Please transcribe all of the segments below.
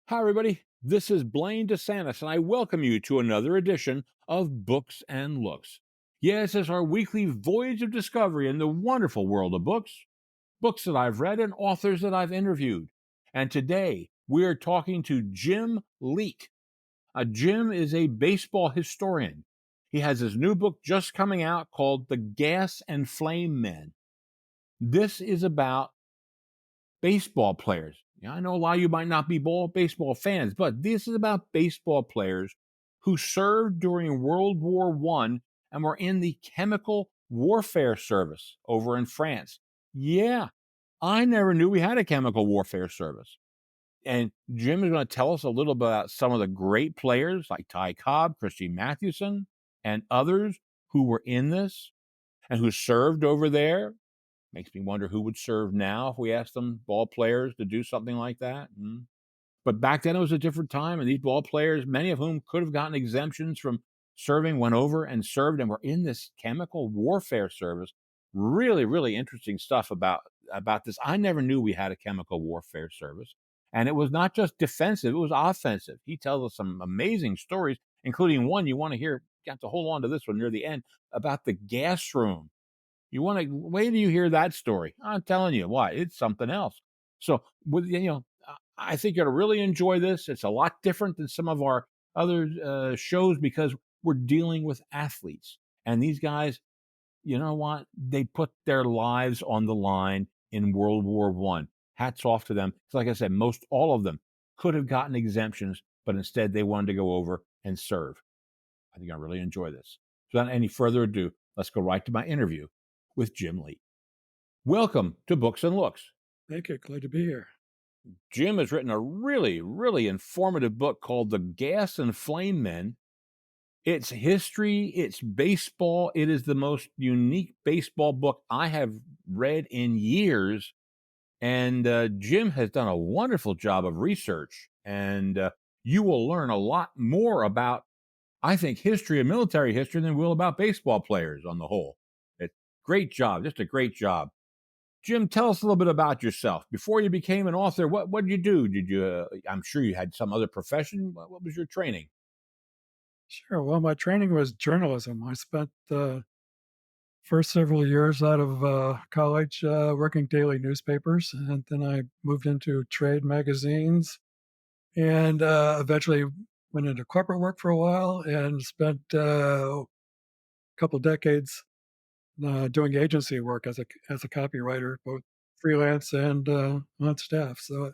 Hi, everybody. This is Blaine DeSantis, and I welcome you to another edition of Books and Looks. Yes, it's our weekly voyage of discovery in the wonderful world of books, books that I've read and authors that I've interviewed. And today we are talking to Jim Leeke. Jim is a baseball historian. He has his new book just coming out called The Gas and Flame Men. This is about baseball players. I know a lot of you might not be baseball fans, but this is about baseball players who served during World War One and were in the chemical warfare service over in France. Yeah, I never knew we had a chemical warfare service. And Jim is going to tell us a little bit about some of the great players like Ty Cobb, Christy Mathewson, and others who were in this and who served over there. Makes me wonder who would serve now if we asked them ball players to do something like that. But back then it was a different time, and these ball players, many of whom could have gotten exemptions from serving, went over and served and were in this chemical warfare service. Really, really interesting stuff about this. I never knew we had a chemical warfare service. And it was not just defensive, it was offensive. He tells us some amazing stories, including one you want to hear. You have to hold on to this one near the end about the gas room. You want to wait till you hear that story. I'm telling you, why it's something else. So, I think you'll really enjoy this. It's a lot different than some of our other shows because we're dealing with athletes, and these guys, you know what? They put their lives on the line in World War One. Hats off to them. Like I said, most all of them could have gotten exemptions, but instead they wanted to go over and serve. I think I really enjoy this. So, without any further ado, let's go right to my interview with Jim Lee. Welcome to Books and Looks. Thank you. Glad to be here. Jim has written a really, really informative book called The Gas and Flame Men. It's history, it's baseball. It is the most unique baseball book I have read in years. And Jim has done a wonderful job of research. And you will learn a lot more about, I think, history and military history than we will about baseball players on the whole. It's great job, just a great job. Jim, tell us a little bit about yourself. Before you became an author, what did you do? Did you? I'm sure you had some other profession. What was your training? Sure. Well, my training was journalism. I spent the first several years out of college working daily newspapers, and then I moved into trade magazines and eventually went into corporate work for a while and spent a couple decades doing agency work as a copywriter, both freelance and on staff. So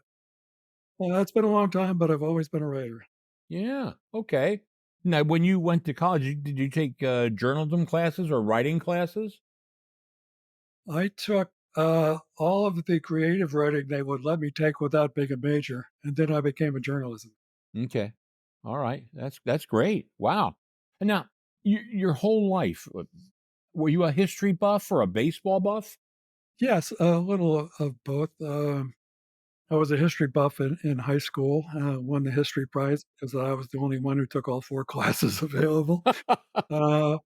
it's been a long time, but I've always been a writer. Yeah. Okay. Now, when you went to college, did you take journalism classes or writing classes? I took, all of the creative writing they would let me take without being a major, and then I became a journalism. Okay. All right. That's great. Wow. And now, your whole life, were you a history buff or a baseball buff? Yes, a little of both. I was a history buff in high school, won the history prize because I was the only one who took all 4 classes available. Uh,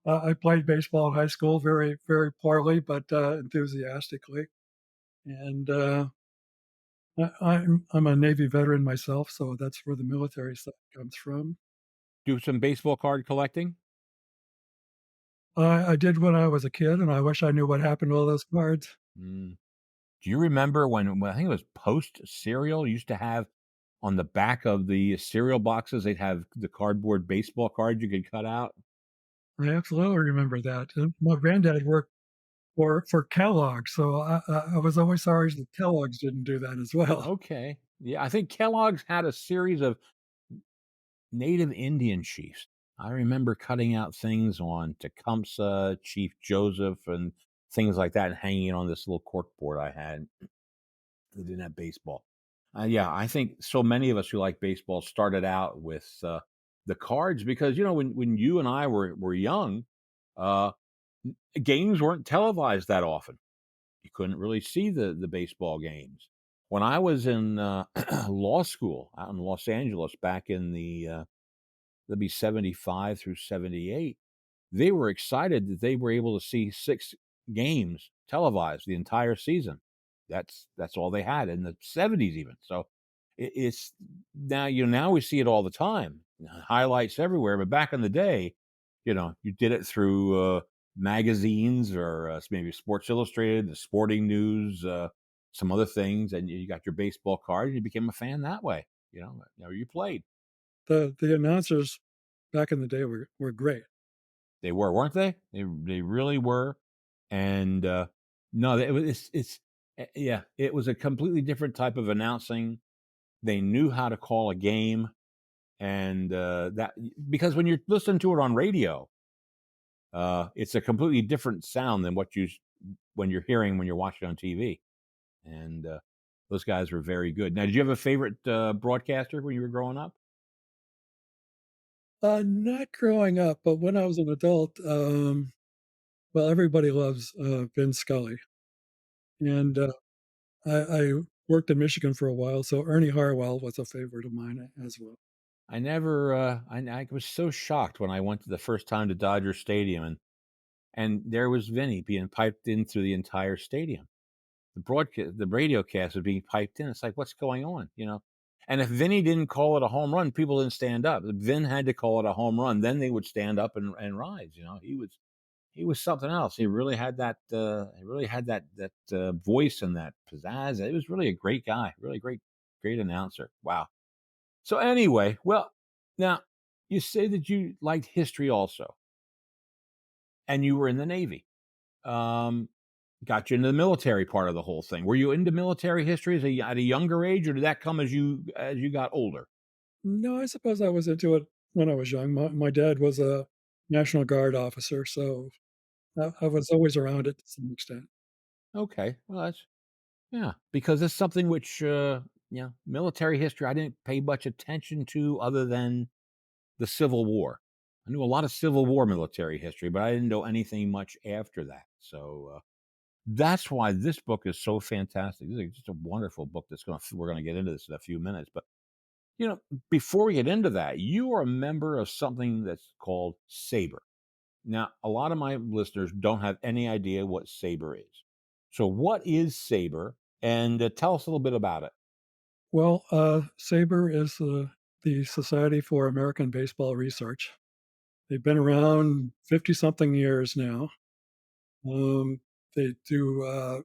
I played baseball in high school very, very poorly, but, enthusiastically, and, I'm a Navy veteran myself, so that's where the military stuff comes from. Do some baseball card collecting? I did when I was a kid, and I wish I knew what happened to all those cards. Mm. Do you remember when I think it was Post cereal used to have on the back of the cereal boxes, they'd have the cardboard baseball cards you could cut out? I absolutely remember that, and my granddad worked for Kellogg, so I was always sorry that Kellogg's didn't do that as well. Okay. Yeah, I think Kellogg's had a series of native Indian chiefs. I remember cutting out things on Tecumseh, Chief Joseph, and things like that, and hanging it on this little cork board I had that didn't have baseball. Yeah, I think so many of us who like baseball started out with the cards because when you and I were young, uh, games weren't televised that often. You couldn't really see the baseball games. When I was in law school out in Los Angeles back in the that'd be 75 through 78, they were excited that they were able to see 6 games televised the entire season. That's all they had in the 70s even. So It's now, now we see it all the time, highlights everywhere. But back in the day, you did it through magazines or maybe Sports Illustrated, the Sporting News, some other things, and you got your baseball card. And you became a fan that way. You played. The announcers back in the day were great. They were, weren't they? They really were. And no, it was yeah, it was a completely different type of announcing. They knew how to call a game, and that because when you're listening to it on radio, it's a completely different sound than when you're hearing when you're watching on TV. And those guys were very good. Now, did you have a favorite broadcaster when you were growing up? Not growing up, but when I was an adult, well, everybody loves, Vin Scully, and, I worked in Michigan for a while, so Ernie Harwell was a favorite of mine as well. I never. I was so shocked when I went to the first time to Dodger Stadium, and there was Vinny being piped in through the entire stadium. The radio cast was being piped in. It's like, what's going on? And if Vinny didn't call it a home run, people didn't stand up. Vin had to call it a home run, then they would stand up and rise. He was something else. He really had that. He really had that voice and that pizzazz. It was really a great guy. Really great announcer. Wow. So anyway, well, now you say that you liked history also, and you were in the Navy. Um, got you into the military part of the whole thing. Were you into military history at a younger age, or did that come as you got older? No, I suppose I was into it when I was young. My dad was a National Guard officer, so I was always around it to some extent. Okay, well that's yeah, because it's something which military history I didn't pay much attention to other than the Civil War. I knew a lot of Civil War military history, but I didn't know anything much after that. So that's why this book is so fantastic. This is just a wonderful book. We're gonna get into this in a few minutes, but you know, before we get into that, you are a member of something that's called Sabre. Now, a lot of my listeners don't have any idea what Sabre is. So, what is Sabre? And tell us a little bit about it. Well, SABR is the Society for American Baseball Research. They've been around 50 something years now. They do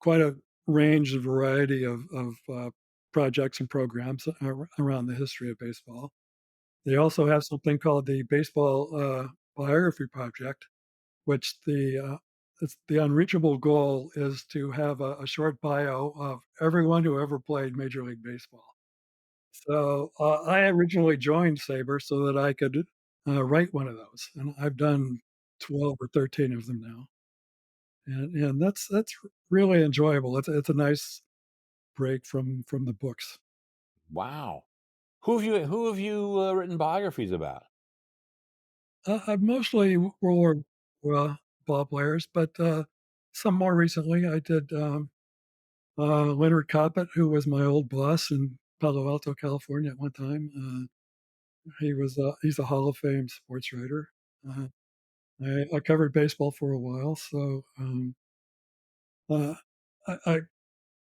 quite a range and variety of projects and programs around the history of baseball. They also have something called the Baseball Biography Project, which the unreachable goal is to have a short bio of everyone who ever played Major League Baseball. So I originally joined Sabre so that I could write one of those, and I've done 12 or 13 of them now, and that's really enjoyable. It's a nice break from the books. Wow. Who have you written biographies about? I've mostly World War ball players, but some more recently I did Leonard Coppett, who was my old boss in Palo Alto, California at one time. He's a Hall of Fame sports writer. Uh, I covered baseball for a while, so uh, I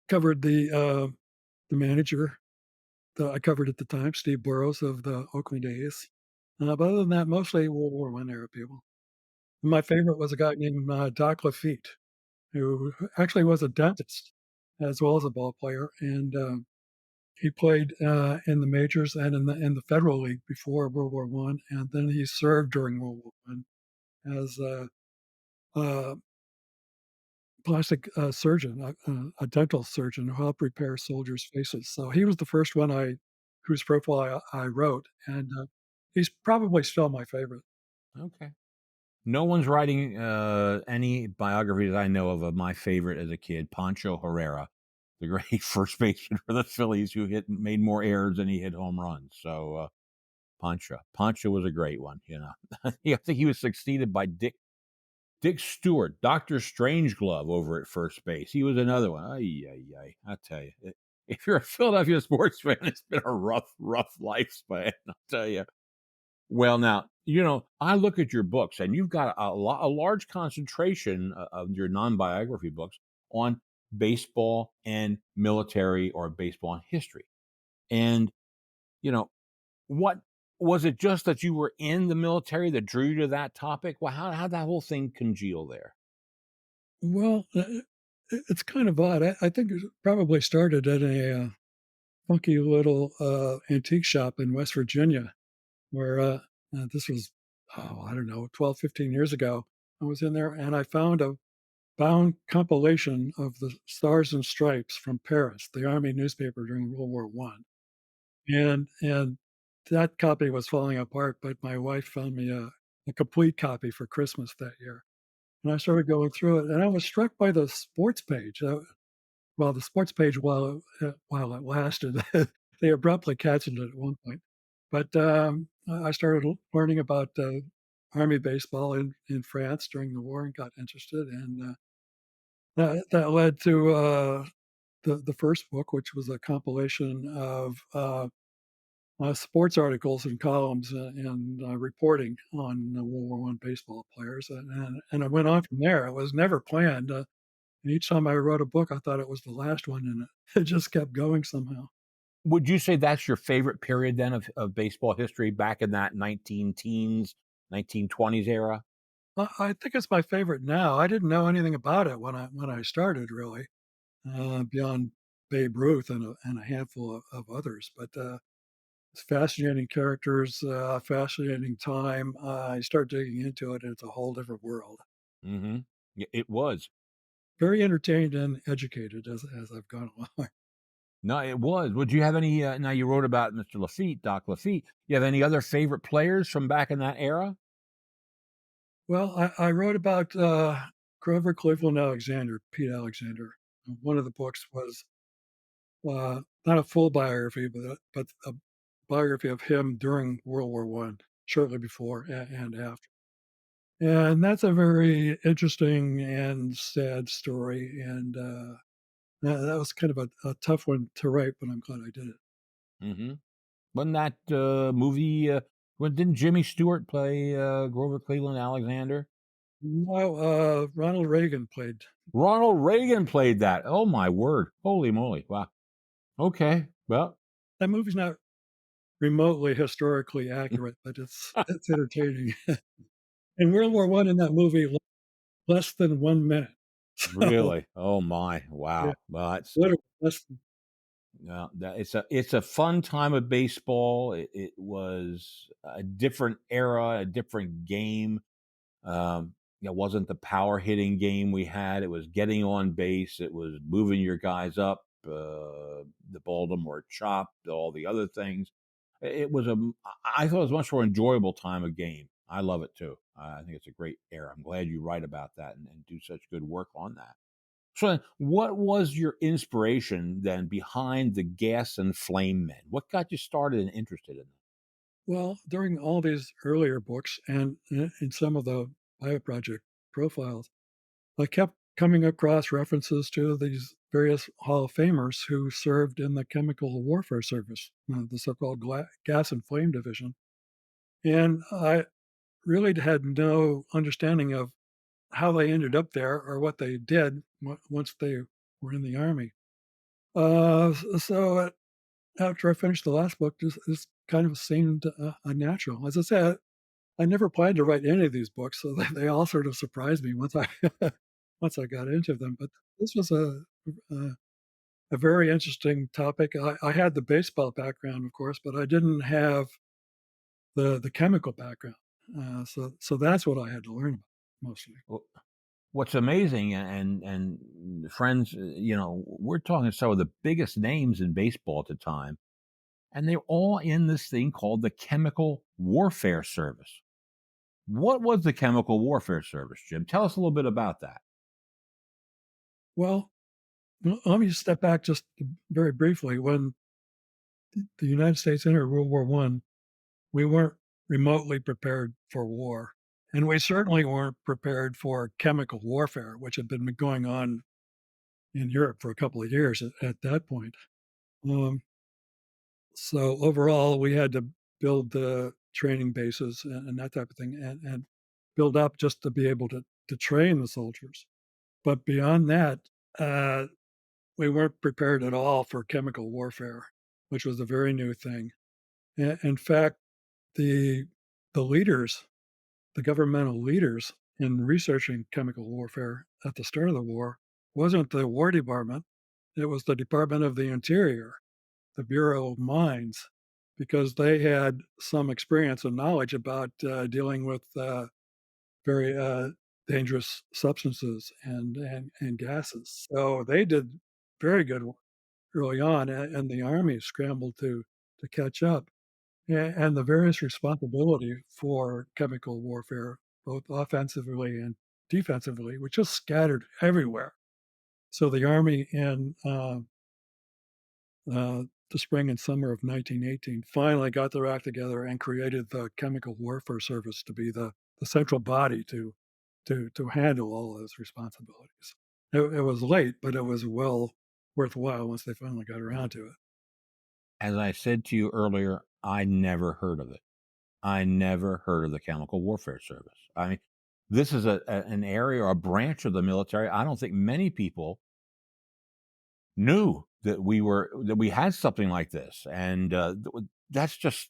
covered the manager that I covered at the time, Steve Burrows of the Oakland A's. But other than that, mostly World War One era people. My favorite was a guy named Doc Lafitte, who actually was a dentist as well as a ball player, and he played in the majors and in the federal league before World War One, and then he served during World War One as a plastic surgeon, a dental surgeon who helped repair soldiers' faces. So he was the first one whose profile I wrote, and he's probably still my favorite. Okay. No one's writing any biographies I know of my favorite as a kid, Pancho Herrera, the great first baseman for the Phillies who made more errors than he hit home runs. So Pancho was a great one. I think he was succeeded by Dick Stewart, Doctor Strangeglove over at first base. He was another one. Ay, ay, ay. I tell you, if you're a Philadelphia sports fan, it's been a rough lifespan. I'll tell you. Well, now, I look at your books and you've got a large concentration of your non-biography books on baseball and military or baseball and history. And, you know, what was it just that you were in the military that drew you to that topic? Well, how'd that whole thing congeal there? Well, it's kind of odd. I think it probably started at a funky little antique shop in West Virginia where this was, oh, I don't know, 12, 15 years ago. I was in there and I found a bound compilation of the Stars and Stripes from Paris, the army newspaper during World War One. And that copy was falling apart, but my wife found me a complete copy for Christmas that year. And I started going through it, and I was struck by the sports page. Well, the sports page, while it lasted, they abruptly canceled it at one point. But I started learning about army baseball in France during the war and got interested, and that led to the first book, which was a compilation of sports articles and columns and reporting on the World War One baseball players, and I went on from there. It was never planned. And each time I wrote a book, I thought it was the last one, and it just kept going somehow. Would you say that's your favorite period then of baseball history back in that 19 teens, 1920s era? I think it's my favorite now. I didn't know anything about it when I started, really, beyond Babe Ruth and a handful of others. But it's fascinating characters, fascinating time. I start digging into it, and it's a whole different world. Mhm. It was. Very entertained and educated as I've gone along. No, it was. Would you have any, now you wrote about Mr. Lafitte, Doc Lafitte. You have any other favorite players from back in that era? Well, I wrote about Grover Cleveland Alexander, Pete Alexander. One of the books was not a full biography, but a biography of him during World War One, shortly before and after. And that's a very interesting and sad story, and that was kind of a tough one to write, but I'm glad I did it. Mhm. Wasn't that, movie, when didn't Jimmy Stewart play, Grover Cleveland Alexander? No, Ronald Reagan played. Ronald Reagan played that. Oh my word. Holy moly. Wow. Okay. Well, That movie's not remotely historically accurate, but it's entertaining. And World War One in that movie, less than 1 minute. So, really? Oh my. yeah, Wow. Well, it's literally less than. no, that it's a fun time of baseball. It was a different era, a different game. It wasn't the power hitting game we had. It was getting on base. It was moving your guys up, the Baltimore chop, all the other things. It was I thought it was a much more enjoyable time of game. I love it too. I think it's a great era. I'm glad you write about that and do such good work on that. So, what was your inspiration then behind the Gas and Flame Men? What got you started and interested in them? Well, during all these earlier books and in some of the bioproject profiles, I kept coming across references to these various Hall of Famers who served in the Chemical Warfare Service, the so-called Gas and Flame Division. And I really had no understanding of how they ended up there or what they did once they were in the Army. So after I finished the last book, this kind of seemed unnatural. As I said, I never planned to write any of these books, so they all sort of surprised me once I once I got into them. But this was a, a very interesting topic. I had the baseball background, of course, but I didn't have the chemical background. So that's what I had to learn about mostly. Well, what's amazing, and friends, we're talking some of the biggest names in baseball at the time, and they're all in this thing called the Chemical Warfare Service. What was the Chemical Warfare Service, Jim? Tell us a little bit about that. Well, let me just step back just very briefly. When the United States entered World War One, we weren't remotely prepared for war, and we certainly weren't prepared for chemical warfare, which had been going on in Europe for a couple of years at that point. Um, so overall, we had to build the training bases and that type of thing, and build up just to be able to train the soldiers. But beyond that, we weren't prepared at all for chemical warfare. which was a very new thing. In fact, the the leaders, the governmental leaders in researching chemical warfare at the start of the war wasn't the War Department, it was the Department of the Interior, the Bureau of Mines, because they had some experience and knowledge about dealing with very dangerous substances and gases. So they did very good early on, and the Army scrambled to catch up. And the various responsibility for chemical warfare, both offensively and defensively, was just scattered everywhere. So the Army in the spring and summer of 1918 finally got their act together and created the Chemical Warfare Service to be the central body to handle all of those responsibilities. It was late, but it was well worthwhile once they finally got around to it. As I said to you earlier, I never heard of it. I never heard of the Chemical Warfare Service. I mean, this is an area or a branch of the military I don't think many people knew that we had something like this, and, that's just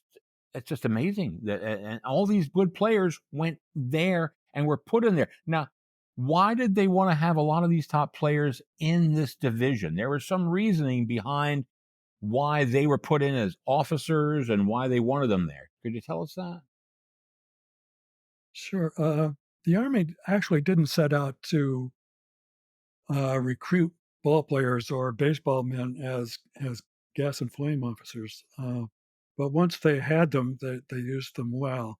it's just amazing that and all these good players went there and were put in there. Now, why did they wanna have a lot of these top players in this division? There was some reasoning behind why they were put in as officers and why they wanted them there. Could you tell us that? Sure. The Army actually didn't set out to recruit ball players or baseball men as gas and flame officers, but once they had them, they used them well.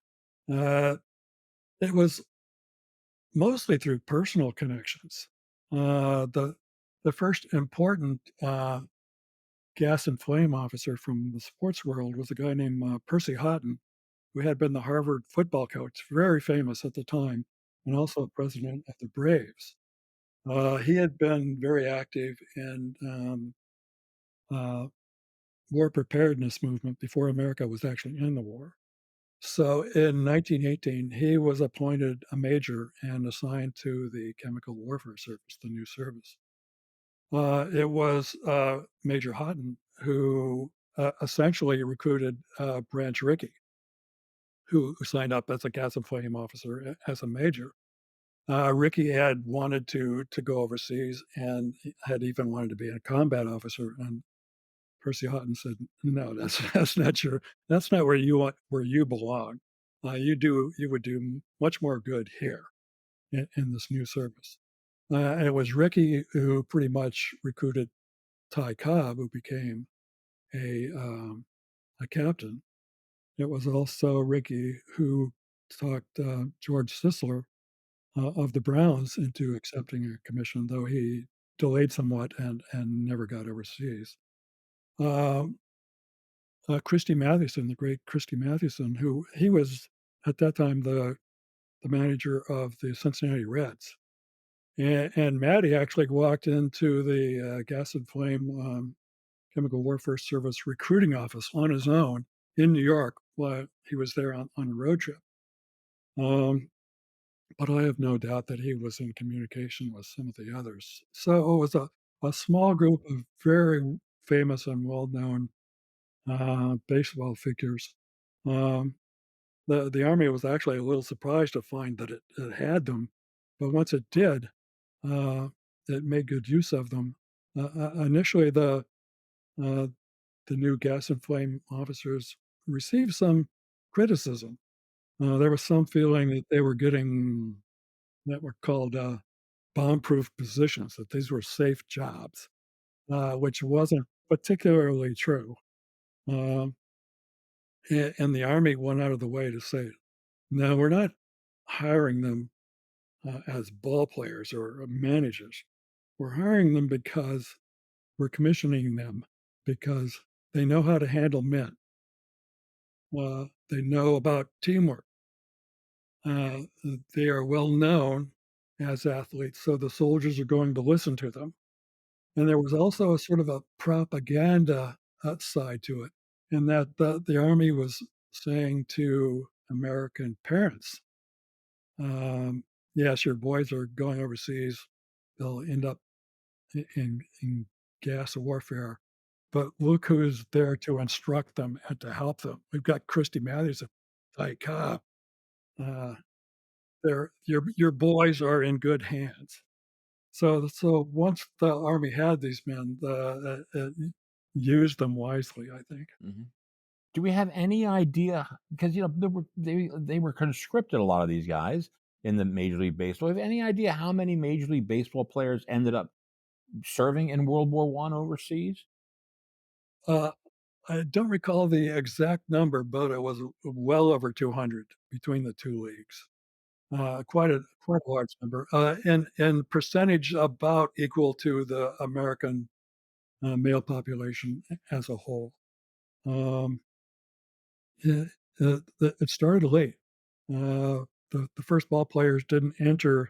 Uh, it was mostly through personal connections. The first important gas and flame officer from the sports world was a guy named Percy Houghton, who had been the Harvard football coach, very famous at the time, and also president of the Braves. He had been very active in uh, war preparedness movement before America was actually in the war. So in 1918, he was appointed a major and assigned to the Chemical Warfare Service, the new service. It was Major Houghton who essentially recruited Branch Rickey, who signed up as a gas and flame officer as a major. Ricky had wanted to go overseas and had even wanted to be a combat officer. And Percy Houghton said, "No, that's not where you belong. You would do much more good here in this new service." And it was Ricky who pretty much recruited Ty Cobb, who became a um, a captain. It was also Ricky who talked George Sisler of the Browns into accepting a commission, though he delayed somewhat and never got overseas. Um, Christy Mathewson, the great Christy Mathewson, who he was at that time the manager of the Cincinnati Reds. And Matty actually walked into the Gas and Flame Chemical Warfare Service recruiting office on his own in New York while he was there on a road trip. Um, but I have no doubt that he was in communication with some of the others. So it was a small group of very famous and well known baseball figures. Um, the Army was actually a little surprised to find that it had them, but once it did, uh, it made good use of them. Initially, uh, the new gas and flame officers received some criticism. There was some feeling that they were getting that were called bomb-proof positions, that these were safe jobs, which wasn't particularly true. Um, and the Army went out of the way to say, "No, we're not hiring them as ball players or managers. We're hiring them because we're commissioning them because they know how to handle men. They know about teamwork. Uh, they are well known as athletes, so the soldiers are going to listen to them." And there was also a sort of a propaganda side to it, in that the Army was saying to American parents, "Yes, your boys are going overseas. They'll end up in gas warfare. but look who's there to instruct them and to help them. We've got Christy Mathewson, like, uh, they're your boys are in good hands. So once the army had these men, used them wisely, I think. Mhm. Do we have any idea? Because they were conscripted, a lot of these guys in the Major League Baseball. Have any idea how many Major League Baseball players ended up serving in World War I overseas? Uh, I don't recall the exact number, but it was well over 200 between the 2 leagues. Quite a large number, and percentage about equal to the American, male population as a whole. Um, eh, it started late. The first ball players didn't enter,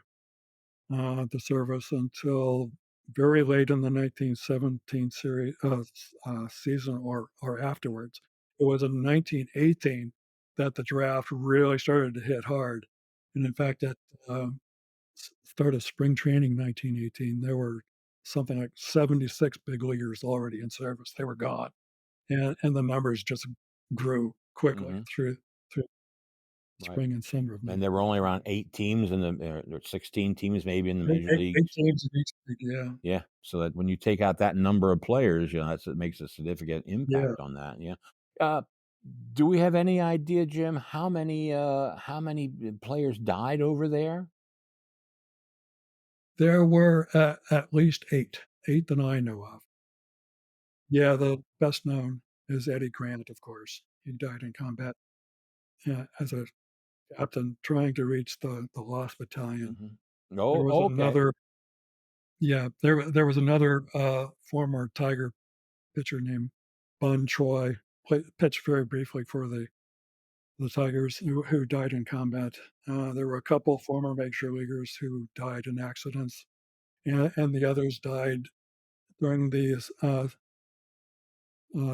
the service until very late in the 1917 season or afterwards. It was in 1918 that the draft really started to hit hard, and in fact, at, start of spring training 1918, there were something like 76 big leaguers already in service. They were gone, and the numbers just grew quickly Mhm. through Right. spring and summer of And there were only 1918. around 8 teams in or 16 teams maybe in the major 8 leagues. teams in each league, yeah. Yeah, so that when you take out that number of players, it makes a significant Yeah, impact on that, yeah. Uh, do we have any idea, Jim, how many players died over there? there were at least 8 that I know of. Yeah, the best known is Eddie Grant, of course. He died in combat, as a captain trying to reach the lost battalion. Mhm. There Oh, was okay. another Yeah, there was another, former Tiger pitcher named Bun Choi, pitched very briefly for the Tigers who died in combat. There were a couple former major leaguers who died in accidents, and the others died during the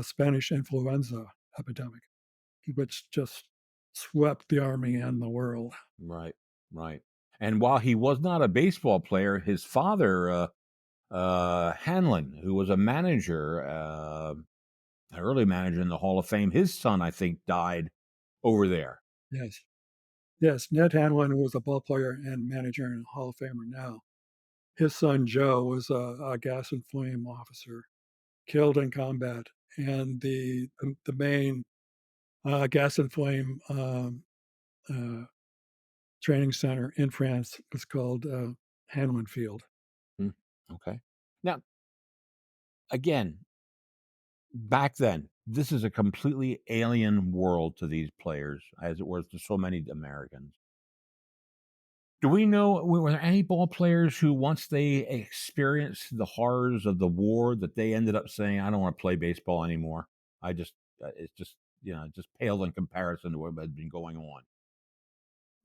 Spanish influenza epidemic, which just swept the army and the world. Right, right. And while he was not a baseball player, his father, Hanlon, who was a manager, an early manager in the Hall of Fame, his son, I think, died over there. Yes, yes. Ned Hanlon, who was a ball player and manager and Hall of Famer now, his son Joe was a gas and flame officer killed in combat, and the main gas and flame uh, training center in France was called Hanlon Field. Mm, okay. Now, again, back then, this is a completely alien world to these players, as it was to so many Americans. Do we know, were there any ball players who, once they experienced the horrors of the war, that they ended up saying, "I don't want to play baseball anymore. I just, it's just, just paled in comparison to what had been going on."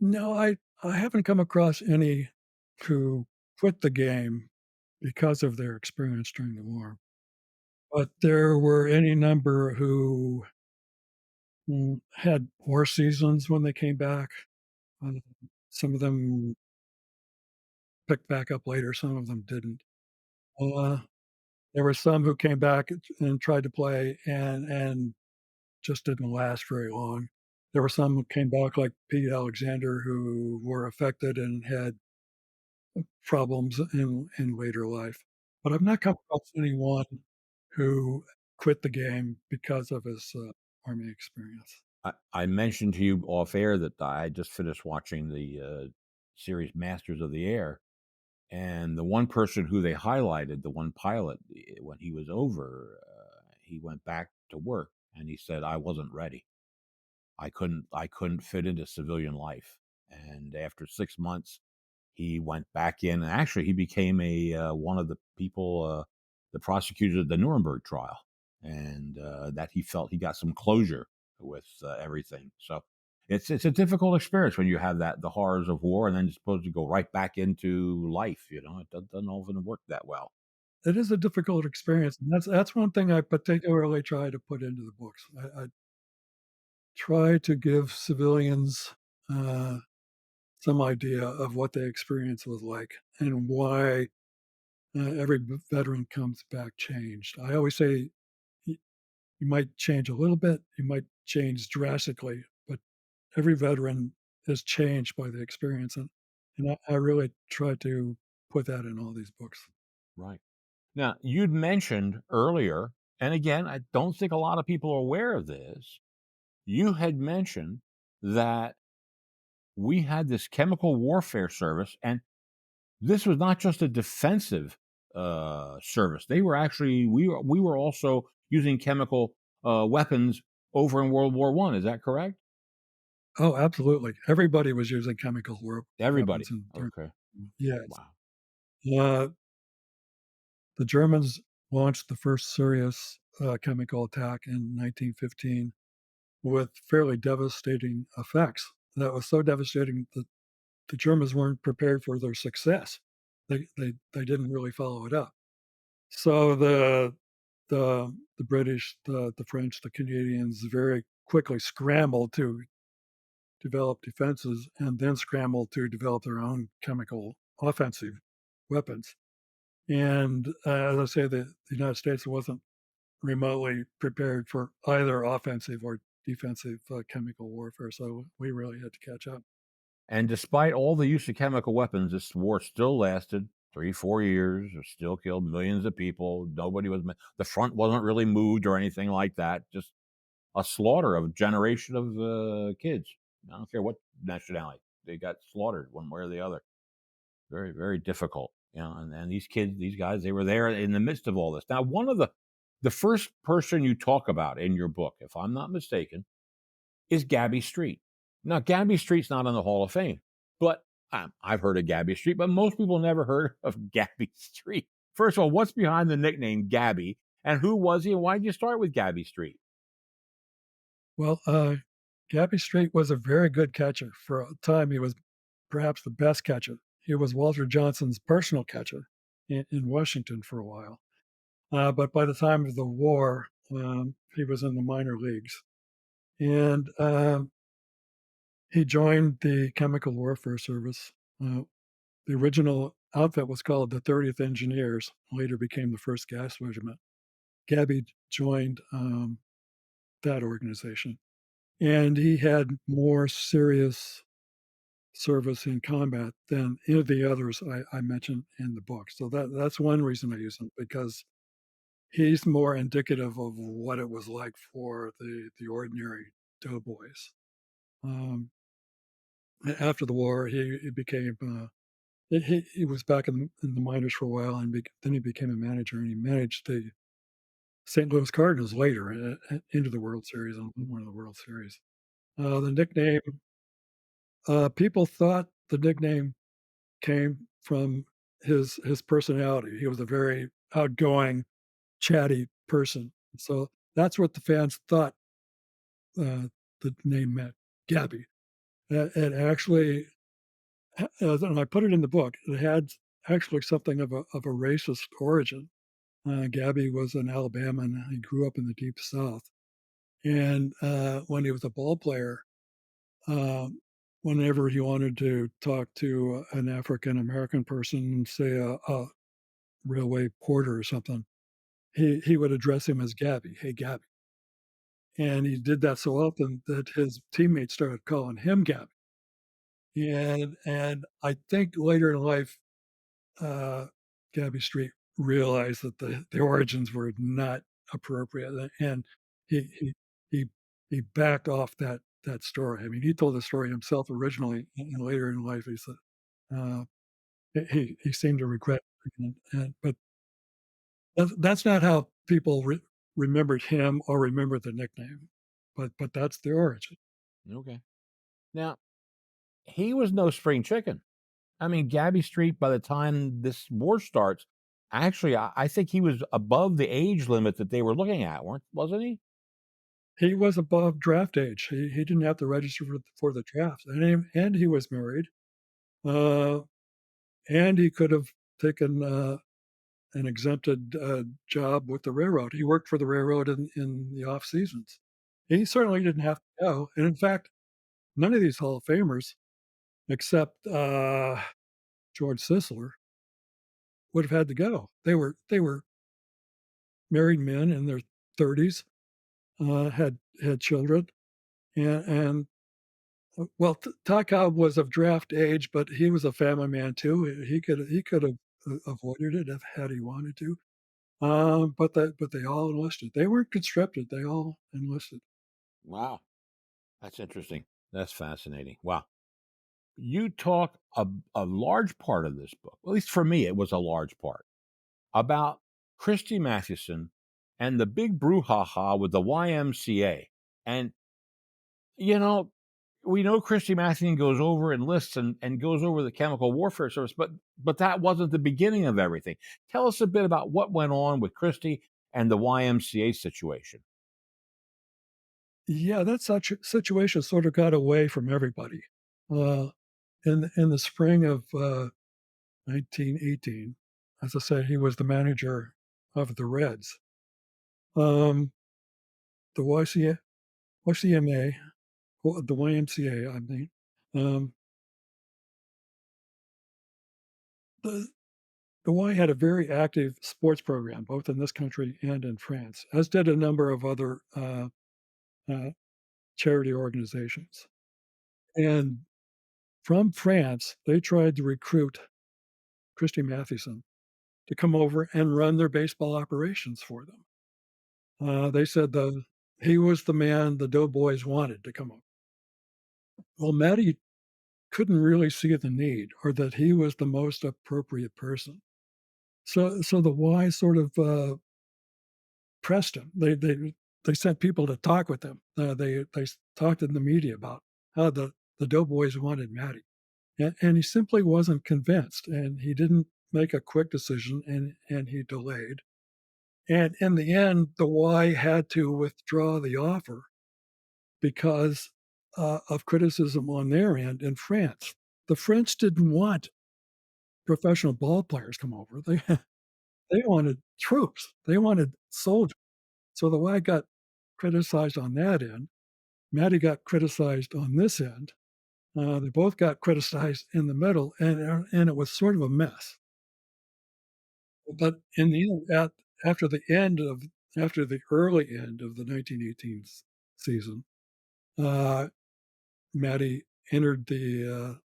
No, I haven't come across any who quit the game because of their experience during the war, but there were any number who had poor seasons when they came back. Uh, some of them picked back up later, some of them didn't. Uh, there were some who came back and tried to play and just didn't last very long. There were some who came back like Pete Alexander who were affected and had problems in later life. But I've not come across anyone who quit the game because of his, army experience. I mentioned to you off air that I just finished watching the series Masters of the Air, and the one person who they highlighted, the one pilot, when he was over, he went back to work and he said, "I wasn't ready. I couldn't fit into civilian life." And after 6 months, he went back in, and actually he became a one of the people, the prosecutors at the Nuremberg trial, and that he felt he got some closure with everything. So it's a difficult experience when you have the horrors of war, and then you're supposed to go right back into life. It doesn't often work that well. It is a difficult experience, and that's one thing I particularly try to put into the books. I try to give civilians, uh, some idea of what the experience was like and why, every veteran comes back changed. I always say You might change a little bit, you might change drastically, but every veteran is changed by the experience, and I really try to put that in all these books. Right. Now, you'd mentioned earlier, and again, I don't think a lot of people are aware of this. You had mentioned that we had this chemical warfare service, and this was not just a defensive service. They were actually we were also using chemical weapons over in World War One. Is that correct? Oh, absolutely. Everybody was using weapons Everybody. in during. Okay. Yes. Wow. Uh, the Germans launched the first serious, chemical attack in 1915 with fairly devastating effects. That was so devastating that the Germans weren't prepared for their success. They didn't really follow it up. So the British, the French, the Canadians very quickly scrambled to develop defenses and then scrambled to develop their own chemical offensive weapons. And as I say, the United States wasn't remotely prepared for either offensive or defensive chemical warfare. So we really had to catch up. And despite all the use of chemical weapons, this war still lasted 3, 4 years. It still killed millions of people. Nobody was. The front wasn't really moved or anything like that. Just a slaughter of a generation of kids. I don't care what nationality they got slaughtered one way or the other. Very, very difficult. And these kids, these guys, they were there in the midst of all this. Now, one of the first person you talk about in your book, if I'm not mistaken, is Gabby Street. Now, Gabby Street's not in the Hall of Fame, but I've heard of Gabby Street, but most people never heard of Gabby Street. First of all, what's behind the nickname Gabby, and who was he, and why did you start with Gabby Street? Well, Gabby Street was a very good catcher. For a time, he was perhaps the best catcher. He was Walter Johnson's personal catcher in Washington for a while. But by the time of the war, he was in the minor leagues. And he joined the Chemical Warfare Service. Uh, the original outfit was called the 30th Engineers, later became the 1st Gas Regiment. Gabby joined that organization. And he had more serious service in combat than any of the others I mentioned in the book. So that's one reason I use him, because he's more indicative of what it was like for the ordinary doughboys. Um, After the war, he became he was back in the minors for a while, and then he became a manager, and he managed the St. Louis Cardinals later into the World Series and won the World Series. The nickname, people thought the nickname came from his personality. He was a very outgoing, chatty person. So that's what the fans thought the name meant, Gabby. It actually, and I put it in the book, it had actually something of a racist origin. Gabby was an Alabaman. He grew up in the deep South. And when he was a ball player, um, whenever he wanted to talk to an African American person, say a railway porter or something, he would address him as Gabby, "Hey, Gabby." And he did that so often that his teammates started calling him Gabby. And I think later in life, uh, Gabby Street realized that the origins were not appropriate, and he he he he backed off that story. I mean, he told the story himself originally, and later in life, he said, uh, he seemed to regret, but that's not how people remembered him or remembered the nickname, but that's the origin. Okay. Now, he was no spring chicken. I mean, Gabby Street, by the time this war starts, actually, I think he was above the age limit that they were looking at, wasn't he? He was above draft age. He didn't have to register for the draft, and he was married, uh, and he could have taken an exempted job with the railroad. He worked for the railroad in the off seasons. He certainly didn't have to go, and in fact, none of these Hall of Famers, except George Sisler, would have had to go. They were married men in their 30s, had children, and well, Ty Cobb was of draft age, but he was a family man too. He could have avoided it if had he wanted to. But they all enlisted. They weren't conscripted. They all enlisted. Wow. That's interesting. That's fascinating. Wow. You talk a large part of this book, at least for me, it was a large part, about Christy Mathewson and the big brouhaha with the YMCA. And, you know, we know Christy Mathewson goes over, enlists, and goes over the chemical warfare service, but that wasn't the beginning of everything. Tell us a bit about what went on with Christy and the YMCA situation. Yeah, that such situation sort of got away from everybody. Uh, in the spring of 1918, as I say, he was the manager of the Reds. The YCA, YCMA, well, the YMCA, I mean, um, the the Y had a very active sports program, both in this country and in France, as did a number of other uh, charity organizations. And from France, they tried to recruit Christy Mathewson to come over and run their baseball operations for them. They said he was the man the Doughboys wanted to come over. Well, Matty couldn't really see the need or that he was the most appropriate person. So the Y sort of pressed him. They sent people to talk with him. They talked in the media about how the Doughboys wanted Matty, and he simply wasn't convinced, and he didn't make a quick decision, and he delayed. And in the end, the Y had to withdraw the offer because of criticism on their end in France. The French didn't want professional ball players come over. They wanted troops. They wanted soldiers. So the Y got criticized on that end. Matty got criticized on this end. They both got criticized in the middle, and it was sort of a mess. But in the end, after the after the early end of the 1918 season, uh, Matty entered the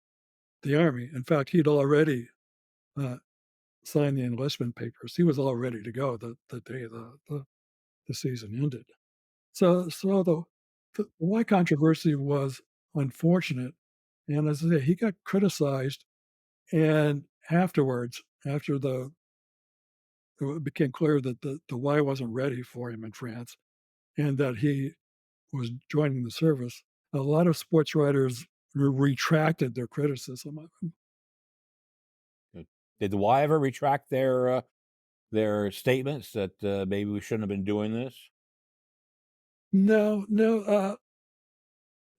army. In fact, he'd already uh, signed the enlistment papers. He was all ready to go the day the season ended. So the Y controversy was unfortunate, and as I say, he got criticized, and afterwards, after it became clear that the Y wasn't ready for him in France, and that he was joining the service, a lot of sports writers retracted their criticism of him. Did the Y ever retract their statements that maybe we shouldn't have been doing this? No, no,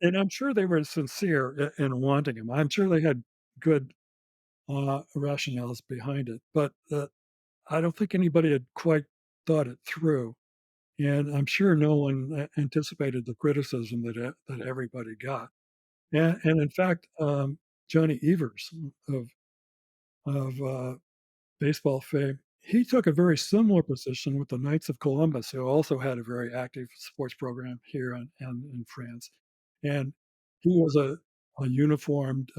and I'm sure they were sincere in wanting him. I'm sure they had good rationales behind it, but I don't think anybody had quite thought it through. And I'm sure no one anticipated the criticism that everybody got. And in fact, Johnny Evers of baseball fame, he took a very similar position with the Knights of Columbus, who also had a very active sports program here in France. And he was a uniformed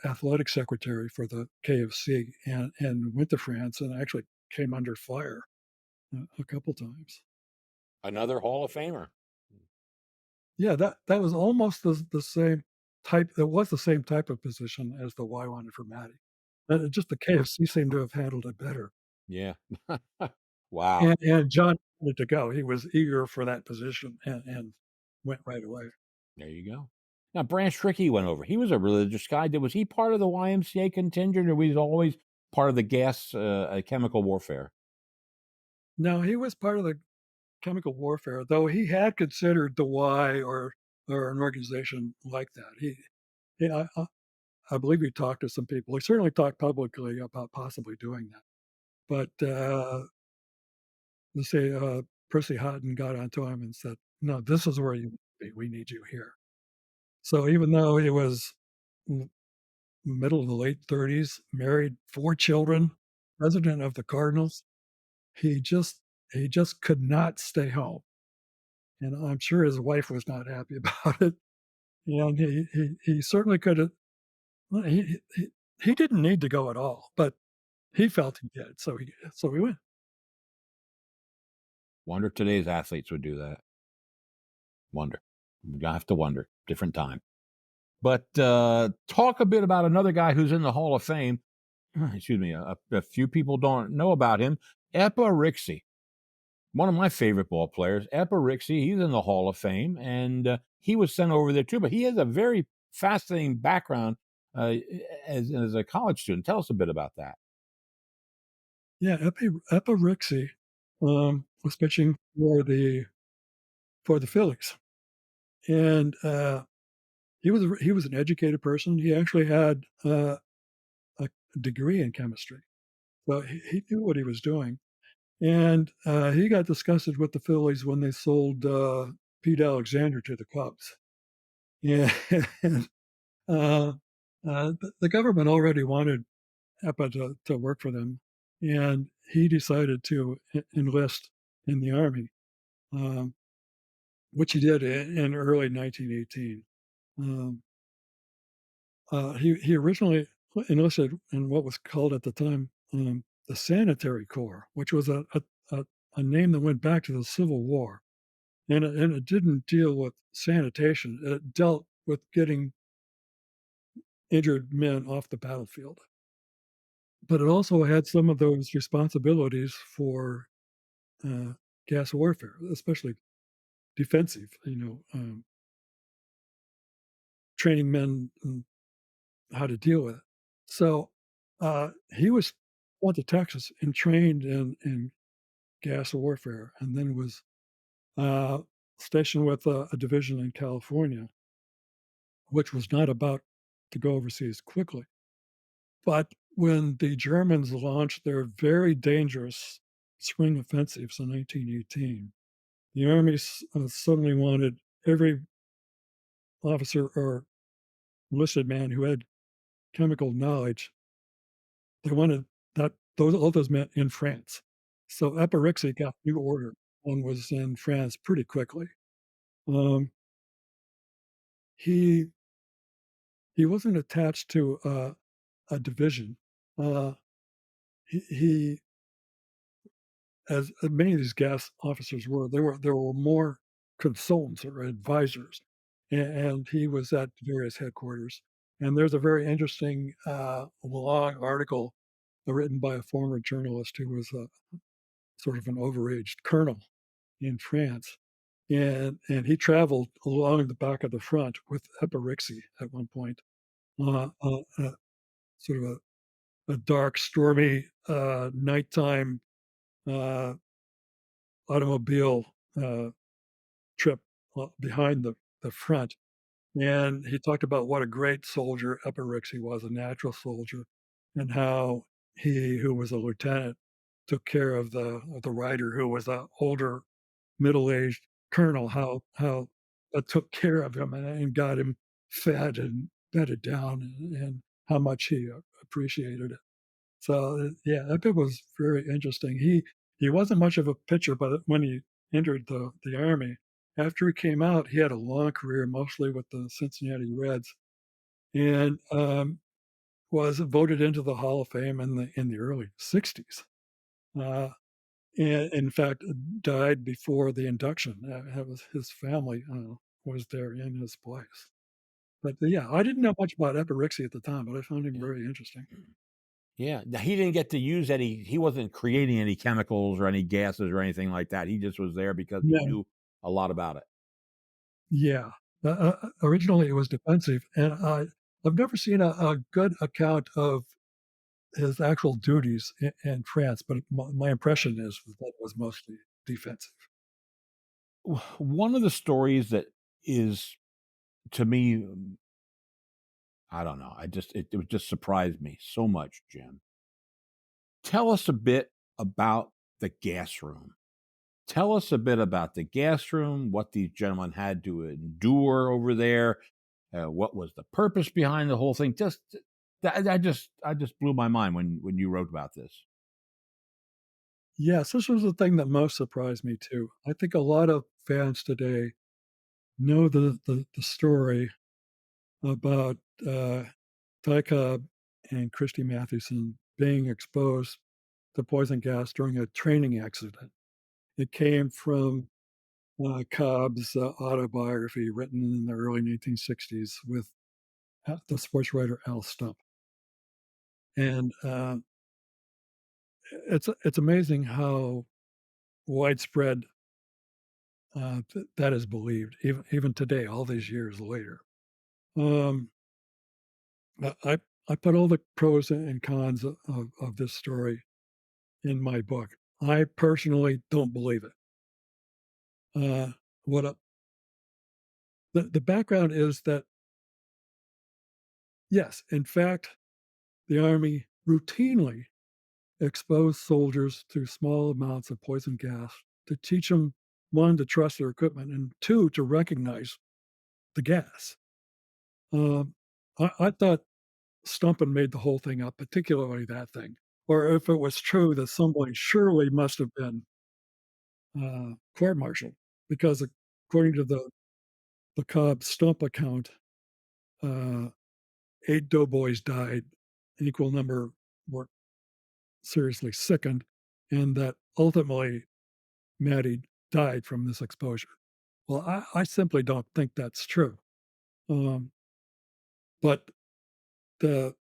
athletic secretary for the KFC and went to France and actually came under fire a couple times. Another Hall of Famer. Yeah, that was almost the same type. It was the same type of position as the Y wanted for Matty. Just the KFC seemed to have handled it better. Yeah. Wow. And John wanted to go. He was eager for that position and went right away. There you go. Now Branch Rickey went over. He was a religious guy. Was he part of the YMCA contingent, or was he always part of the gas chemical warfare? No, he was part of the chemical warfare, though he had considered the Y or an organization like that. He I believe he talked to some people. He certainly talked publicly about possibly doing that. But let's say Percy Houghton got onto him and said, "No, this is where you be. We need you here." So even though he was in the middle of the late 30s, married, 4 children, president of the Cardinals, he just he just could not stay home. and I'm sure his wife was not happy about it. And he certainly could have. Well, he didn't need to go at all, but he felt he did, so he went. Wonder if today's athletes would do that. Wonder. You have to wonder. Different time. But talk a bit about another guy who's in the Hall of Fame. Excuse me. A few people don't know about him. Eppa Rixey, one of my favorite ball players. Eppa Rixey, he's in the Hall of Fame, and he was sent over there too. But he has a very fascinating background as a college student. Tell us a bit about that. Yeah, Eppa Rixey, was pitching for the Phillies, and, he was an educated person. He actually had, a degree in chemistry, so he knew what he was doing, and, he got disgusted with the Phillies when they sold, Pete Alexander to the Cubs. Yeah, and, uh, the government already wanted Eppa to work for them, and he decided to enlist in the army, um, which he did in early 1918. Um, he originally enlisted in what was called at the time the Sanitary Corps, which was a, a name that went back to the Civil War, and it didn't deal with sanitation. It dealt with getting injured men off the battlefield, but it also had some of those responsibilities for uh, gas warfare, especially defensive. Training men in how to deal with it. So he was went to Texas and trained in gas warfare, and then was uh, stationed with a division in California, which was not about to go overseas quickly. But when the Germans launched their very dangerous spring offensives in 1918, the Army suddenly wanted every officer or enlisted man who had chemical knowledge. They wanted that those all those men in France. So Epirixi got new order and was in France pretty quickly. Um, he he wasn't attached to a division. Uh, he as many of these gas officers were, there were more consultants or advisors, and he was at various headquarters. And there's a very interesting long article written by a former journalist who was a sort of an overaged colonel in France, and he traveled along the back of the front with Epirixi at one point, sort of a dark, stormy nighttime uh, automobile uh, trip behind the front. And he talked about what a great soldier Epirixi was, a natural soldier, and how he, who was a lieutenant, took care of the rider who was an older middle-aged colonel, how took care of him and got him fed and bedded down, and how much he appreciated it. So yeah, that bit was very interesting. He wasn't much of a pitcher, but when he entered the army, after he came out, he had a long career, mostly with the Cincinnati Reds, and was voted into the Hall of Fame in the early '60s. Uh, and in fact, died before the induction. That was his family was there in his place. But yeah, I didn't know much about Epirixi at the time, but I found him Yeah. very interesting. Yeah. Now, he didn't get to use any, he wasn't creating any chemicals or any gases or anything like that. He just was there because he Yeah, knew a lot about it. yeah. Originally, it was defensive, and I've never seen a good account of his actual duties in France, but my impression is that it was mostly defensive. One of the stories that is to me, I don't know. It would just surprised me so much, Jim. Tell us a bit about the gas room. Tell us a bit about the gas room, what these gentlemen had to endure over there, what was the purpose behind the whole thing. I just blew my mind when you wrote about this. Yes, this was the thing that most surprised me too. I think a lot of fans today know the story about Ty Cobb and Christy Mathewson being exposed to poison gas during a training accident. It came from Cobb's autobiography written in the early 1960s with the sports writer Al Stump. And it's amazing how widespread that is believed, even today, all these years later. Um, I put all the pros and cons of this story in my book. I personally don't believe it. Uh, what the background is that yes, in fact, the army routinely exposed soldiers to small amounts of poison gas to teach them one to trust their equipment and two to recognize the gas. Um, I thought Stumpin made the whole thing up, particularly that thing. Or if it was true that someone surely must have been court-martialed because according to the Cobb Stump account, uh, 8 doughboys died, an equal number were seriously sickened, and that ultimately Maddie died from this exposure. Well, I simply don't think that's true. Um, but the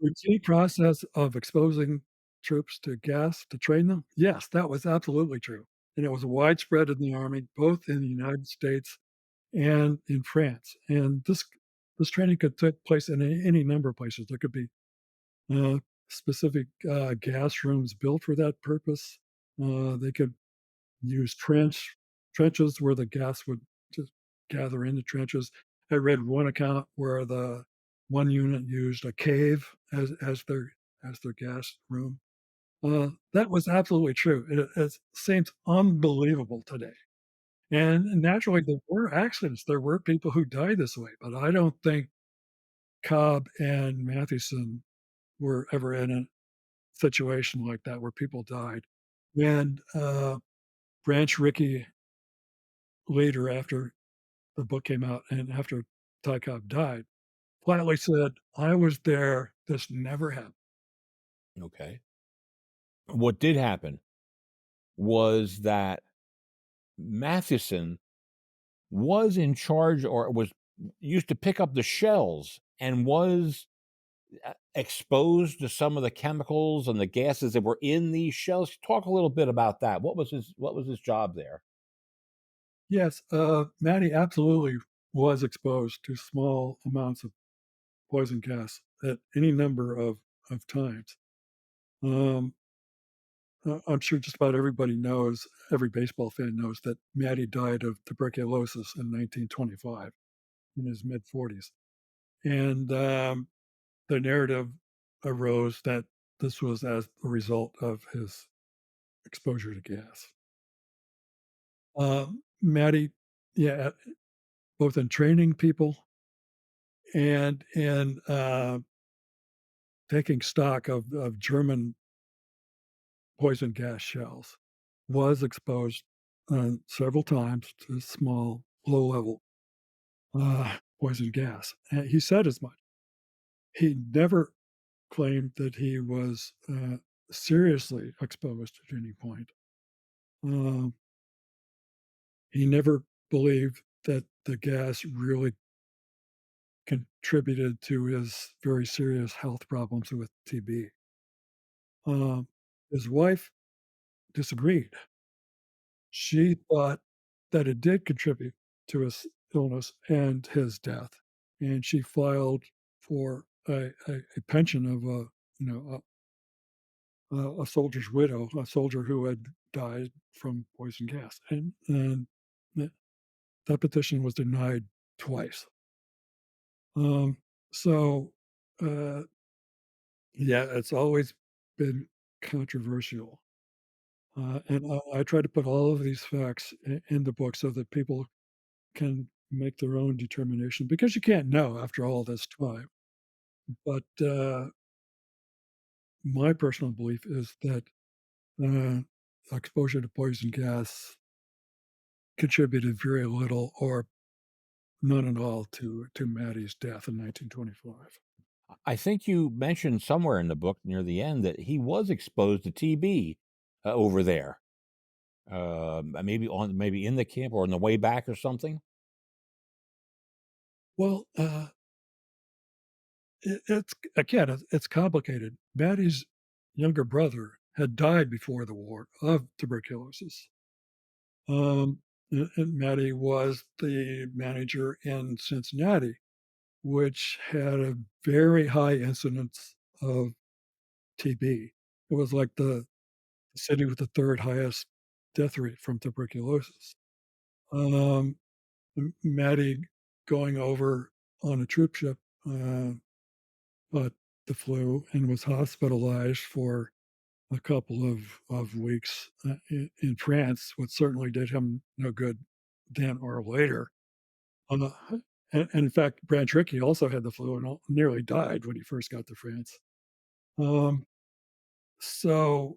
routine process of exposing troops to gas to train them, yes, that was absolutely true. And it was widespread in the army, both in the United States and in France. And this training could take place in any number of places. There could be specific gas rooms built for that purpose. They could use trenches where the gas would just gather in the trenches. I read one account where the one unit used a cave as their gas room. That was absolutely true. It seems unbelievable today. And naturally, there were accidents. There were people who died this way, but I don't think Cobb and Mathewson were ever in a situation like that where people died. And Branch Rickey later, after the book came out and after Ty Cobb died, flatly said, "I was there. This never happened." Okay. What did happen was that Matheson was in charge or was used to pick up the shells and was exposed to some of the chemicals and the gases that were in these shells. Talk a little bit about that. What was his job there? Yes, Maddie absolutely was exposed to small amounts of poison gas at any number of times. Um, I'm sure just about everybody knows, every baseball fan knows that Maddie died of tuberculosis in 1925 in his mid 40s. And the narrative arose that this was as a result of his exposure to gas. Maddie, yeah, both in training people and in taking stock of German poison gas shells, was exposed several times to small, low level poison gas. And he said as much. He never claimed that he was seriously exposed at any point. Um, he never believed that the gas really contributed to his very serious health problems with TB. Um, his wife disagreed. She thought that it did contribute to his illness and his death, and she filed for a pension of a soldier's widow, a soldier who had died from poison gas, and that that petition was denied twice. Um, so, uh, yeah, it's always been controversial, and I try to put all of these facts in the book so that people can make their own determination because you can't know after all this time. But my personal belief is that uh, exposure to poison gas contributed very little or none at all to Maddie's death in 1925. I think you mentioned somewhere in the book near the end that he was exposed to TB, over there, maybe in the camp or on the way back or something? Well, it's again, it's complicated. Maddie's younger brother had died before the war of tuberculosis. And Maddie was the manager in Cincinnati, which had a very high incidence of TB. It was like the city with the third highest death rate from tuberculosis. Um, Maddie going over on a troop ship, got the flu and was hospitalized for a couple of weeks in France, which certainly did him no good then or later. Uh, and in fact, Brand Trickey also had the flu and nearly died when he first got to France. Um, so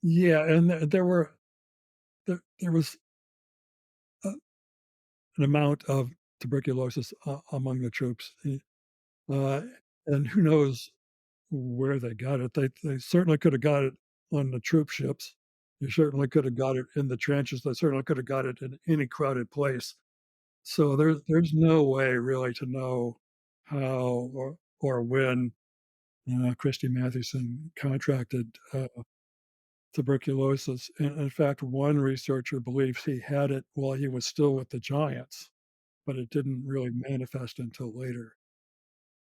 yeah, and there was uh, an amount of tuberculosis among the troops, uh, and who knows where they got it. They certainly could have got it on the troop ships. They certainly could have got it in the trenches. They certainly could have got it in any crowded place. So there's no way really to know how or when Christy Mathewson contracted tuberculosis. And in fact, one researcher believes he had it while he was still with the Giants, but it didn't really manifest until later.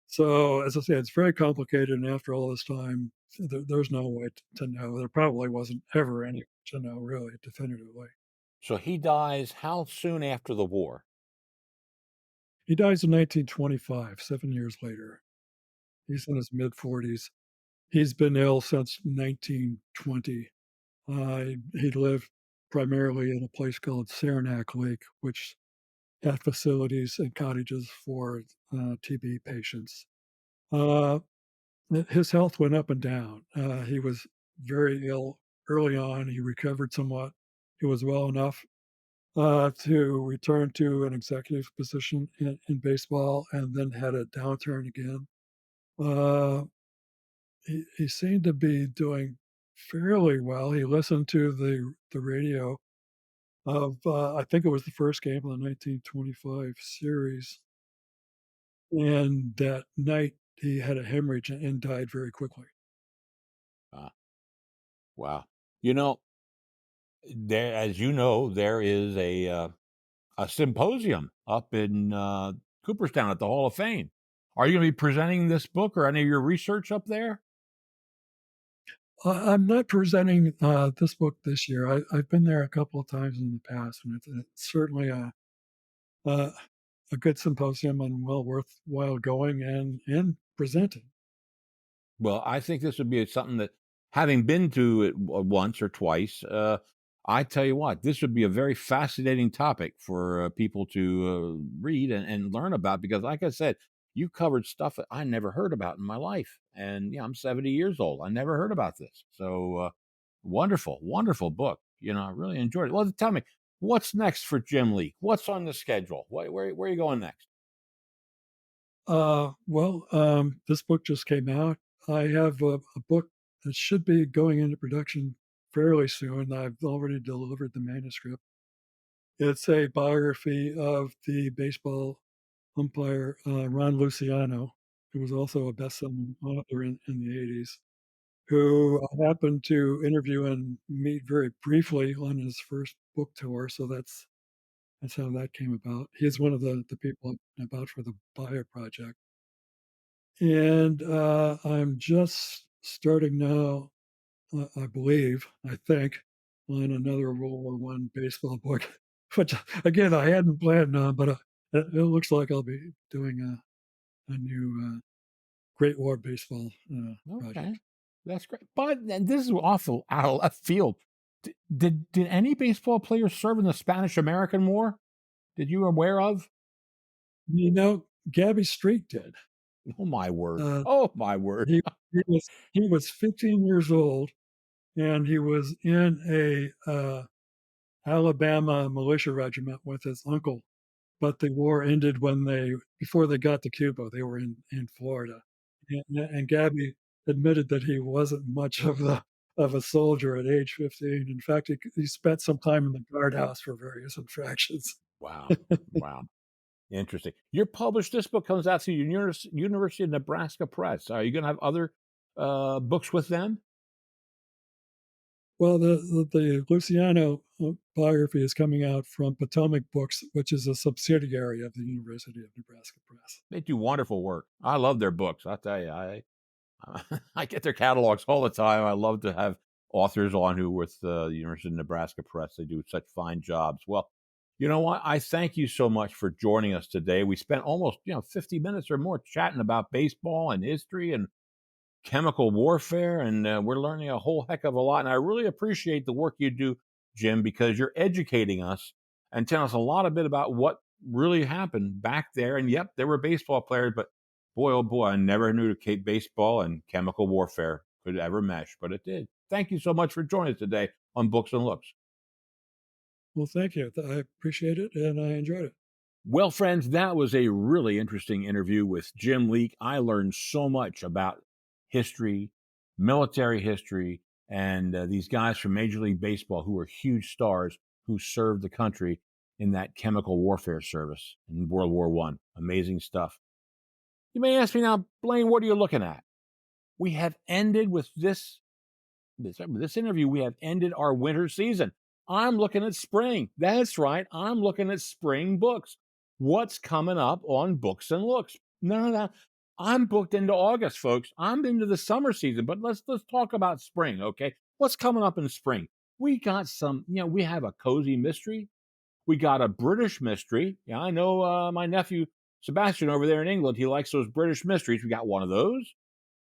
So, as I say, it's very complicated, and after all this time, there's no way to know. There probably wasn't ever any to know really definitively. So he dies how soon after the war? He dies in 1925, 7 years later. He's in his mid-40s. He's been ill since 1920. He lived primarily in a place called Saranac Lake, which had facilities and cottages for, TB patients. Uh, his health went up and down. He was very ill early on. He recovered somewhat. He was well enough to return to an executive position in baseball, and then had a downturn again. Uh, he seemed to be doing fairly well. He listened to the radio of I think it was the first game of the 1925 series, and that night he had a hemorrhage and died very quickly. Ah, wow. You know, there as you know, there is a symposium up in, Cooperstown at the Hall of Fame. Are you gonna be presenting this book or any of your research up there? I'm not presenting this book this year. I've been there a couple of times in the past, and it's certainly a a good symposium and well worthwhile going and presenting. Well, I think this would be something that, having been to it once or twice, I tell you what, this would be a very fascinating topic for people to read and learn about because, like I said, you covered stuff that I never heard about in my life. And yeah, I'm 70 years old. I never heard about this. So wonderful, wonderful book. I really enjoyed it. Well, tell me, what's next for Jim Leeke? What's on the schedule? Where are you going next? This book just came out. I have a book that should be going into production fairly soon. I've already delivered the manuscript. It's a biography of the baseball umpire Ron Luciano, who was also a best-selling author in the 80s, who I happened to interview and meet very briefly on his first book tour. So that's how that came about. He's one of the people about for the Bio Project. And I'm just starting now, I think, on another World War One baseball book, which again I hadn't planned on, but it looks like I'll be doing a new Great War baseball Okay, project. that's great. But and this is awful out of left field. Did any baseball players serve in the Spanish American War? Did you aware of? Gabby Street did. Oh my word! Uh, Oh my word! he he was 15 years old and he was in a Alabama militia regiment with his uncle. But the war ended when they before they got to Cuba. They were in Florida, and Gabby admitted that he wasn't much of a soldier at age 15. In fact, he spent some time in the guardhouse for various infractions. Wow. Wow. Interesting. You're published. This book comes out to University of Nebraska Press. Are you going to have other books with them? Well, the Luciano biography is coming out from Potomac Books, which is a subsidiary of the University of Nebraska Press. They do wonderful work. I love their books. I tell you, I get their catalogs all the time. I love to have authors on who with the University of Nebraska Press. They do such fine jobs. Well, you know what? I thank you so much for joining us today. We spent almost 50 minutes or more chatting about baseball and history and chemical warfare, and we're learning a whole heck of a lot. And I really appreciate the work you do, Jim, because you're educating us and telling us a lot of bit about what really happened back there. And yep, there were baseball players, but boy, oh boy, I never knew baseball and chemical warfare could ever mesh, but it did. Thank you so much for joining us today on Books and Looks. Well, thank you. I appreciate it, and I enjoyed it. Well, friends, that was a really interesting interview with Jim Leeke. I learned so much about history, military history, and these guys from Major League Baseball who were huge stars who served the country in that chemical warfare service in World War One. Amazing stuff. You may ask me now, Blaine, what are you looking at? We have ended with this interview, we have ended our winter season. I'm looking at spring. That's right. I'm looking at spring books. What's coming up on Books and Looks? No. I'm booked into August, folks. I'm into the summer season, but let's talk about spring, okay? What's coming up in spring? We got some, we have a cozy mystery. We got a British mystery. Yeah, I know my nephew Sebastian over there in England, he likes those British mysteries. We got one of those.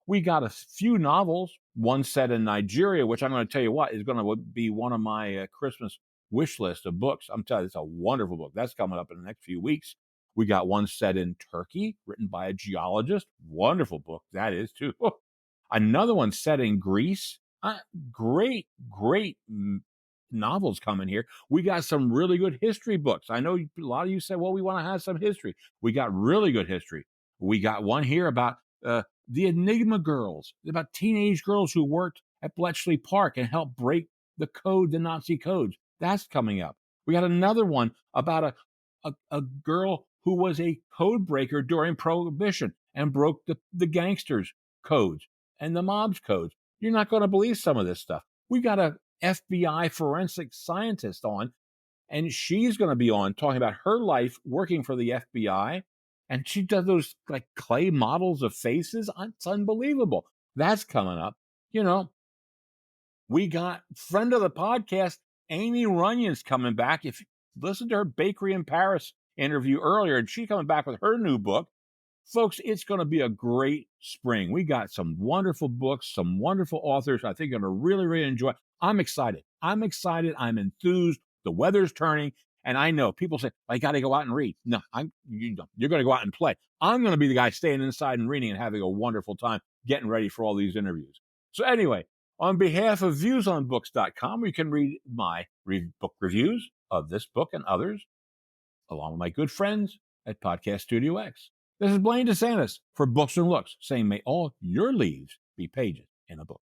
We got a few novels, one set in Nigeria, which I'm going to tell you what is going to be one of my Christmas wish list of books. I'm telling you, it's a wonderful book. That's coming up in the next few weeks. We got one set in Turkey, written by a geologist. Wonderful book. That is, too. Oh, another one set in Greece. Great novels coming here. We got some really good history books. I know a lot of you said, well, we want to have some history. We got really good history. We got one here about the Enigma girls, about teenage girls who worked at Bletchley Park and helped break the Nazi codes. That's coming up. We got another one about a girl who was a code breaker during Prohibition and broke the gangsters' codes and the mob's codes. You're not going to believe some of this stuff. We got a FBI forensic scientist on, and she's going to be on talking about her life working for the FBI. And she does those like clay models of faces. It's unbelievable. That's coming up. We got friend of the podcast, Amy Runyon's coming back. If you listen to her Bakery in Paris interview earlier, and she's coming back with her new book. Folks, it's going to be a great spring. We got some wonderful books, some wonderful authors. I think you're going to really, really enjoy. I'm excited. I'm enthused. The weather's turning. And I know people say, I got to go out and read. No, you're going to go out and play. I'm going to be the guy staying inside and reading and having a wonderful time getting ready for all these interviews. So anyway, on behalf of viewsonbooks.com, you can read my book reviews of this book and others, along with my good friends at Podcast Studio X. This is Blaine DeSantis for Books and Looks, saying may all your leaves be pages in a book.